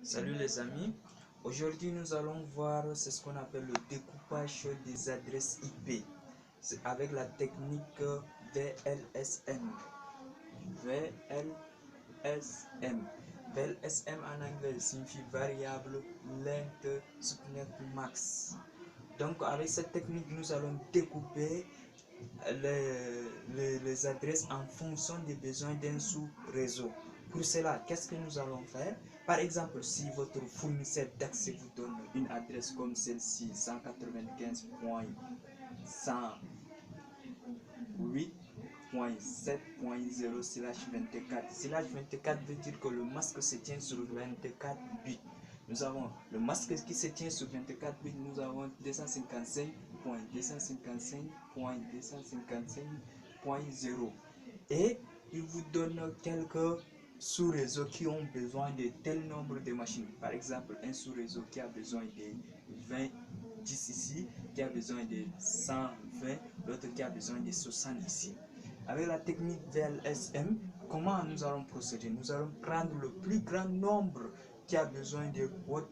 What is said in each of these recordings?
Salut les amis, aujourd'hui nous allons voir ce qu'on appelle le découpage des adresses IP avec la technique VLSM. VLSM. VLSM en anglais signifie variable length subnet max. Donc avec cette technique nous allons découper les adresses en fonction des besoins d'un sous-réseau. Pour cela, qu'est-ce que nous allons faire? Par exemple, si votre fournisseur d'accès vous donne une adresse comme celle-ci, 195.108.7.0/24. 24 veut dire que le masque se tient sur 24 bits. Nous avons le masque qui se tient sur 24 bits, nous avons 255.255.255.0 et il vous donne quelques sous-réseaux qui ont besoin de tel nombre de machines. Par exemple, un sous-réseau qui a besoin de 20 10 ici, qui a besoin de 120, l'autre qui a besoin de 60 ici. Avec la technique VLSM, comment nous allons procéder? Nous allons prendre le plus grand nombre qui a besoin de ports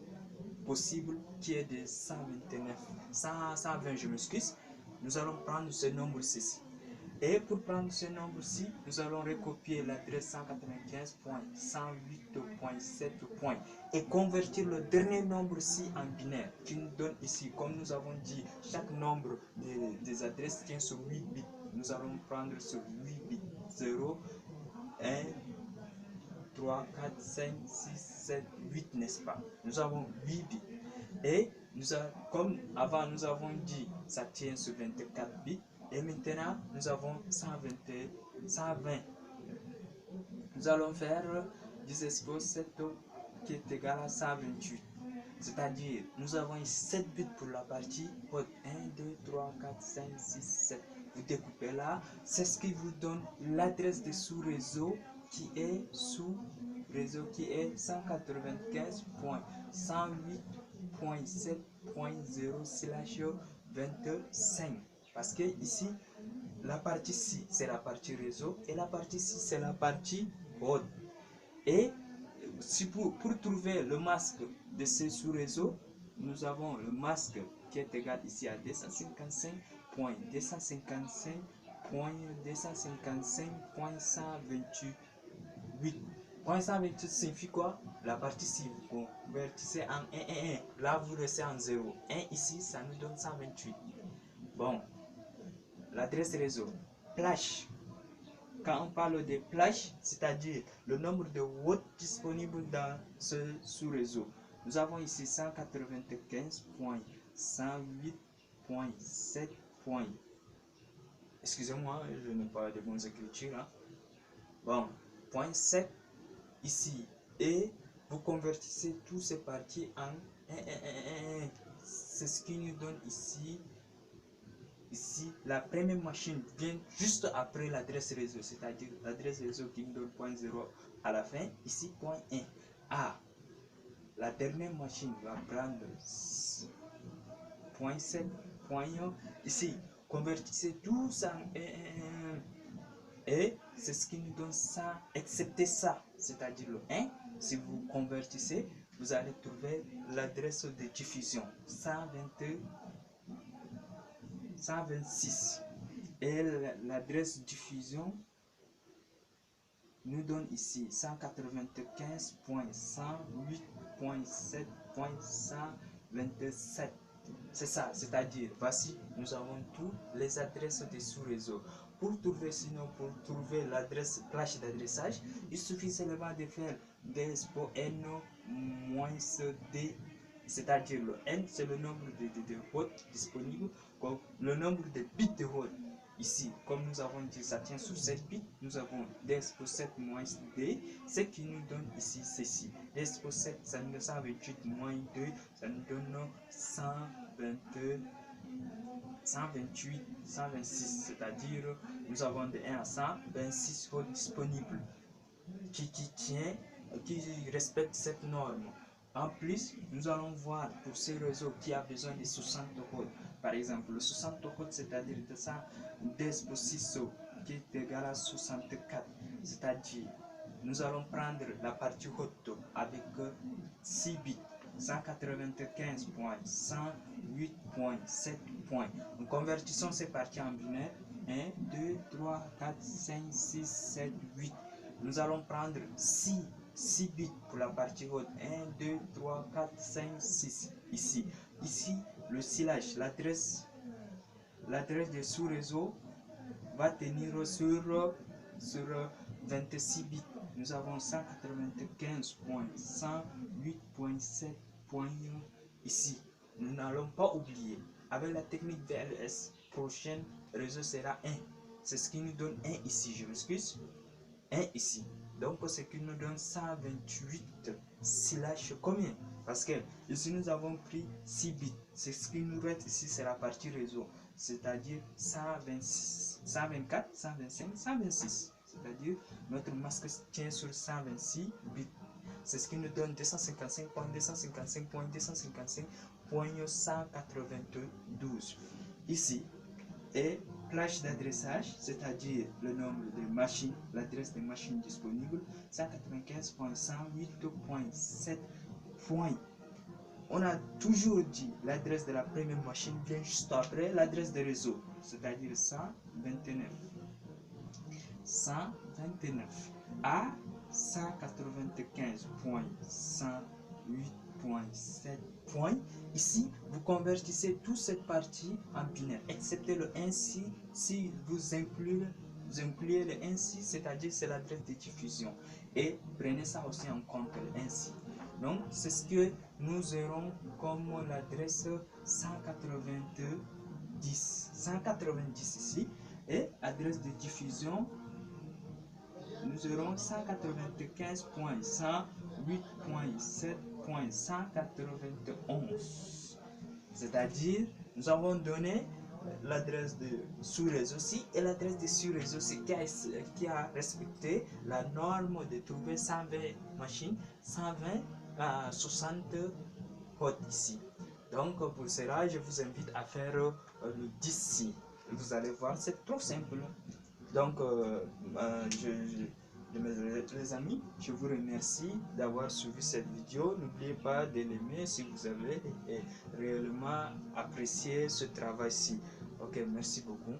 possible, qui est de 120, je m'excuse. Nous allons prendre ce nombre-ci. Et pour prendre ce nombre-ci, nous allons recopier l'adresse 195.108.7. et convertir le dernier nombre-ci en binaire, qui nous donne ici, comme nous avons dit, chaque nombre des adresses tient sur 8 bits. Nous allons prendre sur 8 bits 0, 1, 3, 4, 5, 6, 7, 8, n'est-ce pas? Nous avons 8 bits. Et comme avant nous avons dit, ça tient sur 24 bits. Et maintenant, nous avons 120. Nous allons faire 10 expose 7 qui est égal à 128. C'est-à-dire, nous avons 7 bits pour la partie haute. 1, 2, 3, 4, 5, 6, 7. Vous découpez là. C'est ce qui vous donne l'adresse de sous-réseau qui est sous-réseau qui est 195.108.7.0/25. Parce que ici, la partie ci, c'est la partie réseau et la partie ci, c'est la partie haute. Et si pour trouver le masque de ce sous-réseau, nous avons le masque qui est égal ici à 255.255.255.128. 128 signifie quoi? La partie ci, vous convertissez en 1, 1, 1. Là, vous restez en 0. 1 ici, ça nous donne 128. Bon, l'adresse réseau. Plage. Quand on parle de plage, c'est-à-dire le nombre de watts disponibles dans ce sous-réseau, nous avons ici 195.108.7. Excusez-moi, je n'ai pas de bonnes écritures. Hein. Bon, point 7 ici. Et vous convertissez tous ces parties en 1. C'est ce qui nous donne ici. Ici, la première machine vient juste après l'adresse réseau, c'est-à-dire l'adresse réseau qui nous donne point 0 à la fin, ici point 1. Ah, la dernière machine va prendre point 7, point 1. Ici, convertissez tout ça en 1. Et c'est ce qui nous donne ça, excepté ça, c'est-à-dire le 1. Si vous convertissez, vous allez trouver l'adresse de diffusion 126 et l'adresse diffusion nous donne ici 195.108.7.127. C'est ça, c'est-à-dire, voici, nous avons toutes les adresses des sous-réseaux. Pour trouver l'adresse plage d'adressage, il suffit seulement de faire despo n-d, c'est-à-dire le n, c'est le nombre de hosts disponibles, comme le nombre de bits de hosts. Ici, comme nous avons dit, ça tient sur 7 bits. Nous avons despo 7 moins d, ce qui nous donne ici ceci. Despo 7, ça nous donne 128 moins 2, ça nous donne 128, 126, c'est-à-dire nous avons de 1 à 126 hosts disponibles qui respectent cette norme. En plus, nous allons voir pour ces réseaux qui a besoin de 60 hosts. Par exemple, le 60 hosts, c'est-à-dire de 110 pour 6 qui est égal à 64. C'est-à-dire, nous allons prendre la partie haute avec 6 bits, 195.108.7 points. Nous convertissons ces parties en binaire. 1, 2, 3, 4, 5, 6, 7, 8. Nous allons prendre 6 bits pour la partie haute. 1, 2, 3, 4, 5, 6. Ici, le silage, l'adresse des sous-réseaux va tenir sur 26 bits. Nous avons 195.108.7 points ici. Nous n'allons pas oublier, avec la technique VLS, prochain réseau sera 1. C'est ce qui nous donne 1 ici, je m'excuse. 1 ici. Donc, ce qui nous donne 128 slash combien? Parce que ici, nous avons pris 6 bits. C'est ce qui nous reste ici, c'est la partie réseau. C'est-à-dire 126, 124, 125, 126. C'est-à-dire notre masque tient sur 126 bits. C'est ce qui nous donne 255.255.192. Ici, et plage d'adressage, c'est-à-dire le nombre de machines, l'adresse des machines disponibles, 195.108.7 points. On a toujours dit l'adresse de la première machine vient juste après l'adresse de réseau, c'est-à-dire 129 à 195.108.7 points. Ici, vous convertissez toute cette partie en binaire, excepté le 1 si vous incluez le 1 c'est-à-dire c'est l'adresse de diffusion. Et prenez ça aussi en compte, le 1 Donc, c'est ce que nous aurons comme l'adresse 190 ici. Et adresse de diffusion, nous aurons 195.108.7.191. C'est-à-dire, nous avons donné l'adresse de sous-réseau ci et l'adresse de sur-réseau ci qui a respecté la norme de trouver 120 machines, 120 à 60 hot ici. Donc pour cela, je vous invite à faire le 10 ici. Vous allez voir, c'est trop simple. Donc les amis, je vous remercie d'avoir suivi cette vidéo. N'oubliez pas de l'aimer si vous avez réellement apprécié ce travail-ci. Ok, merci beaucoup.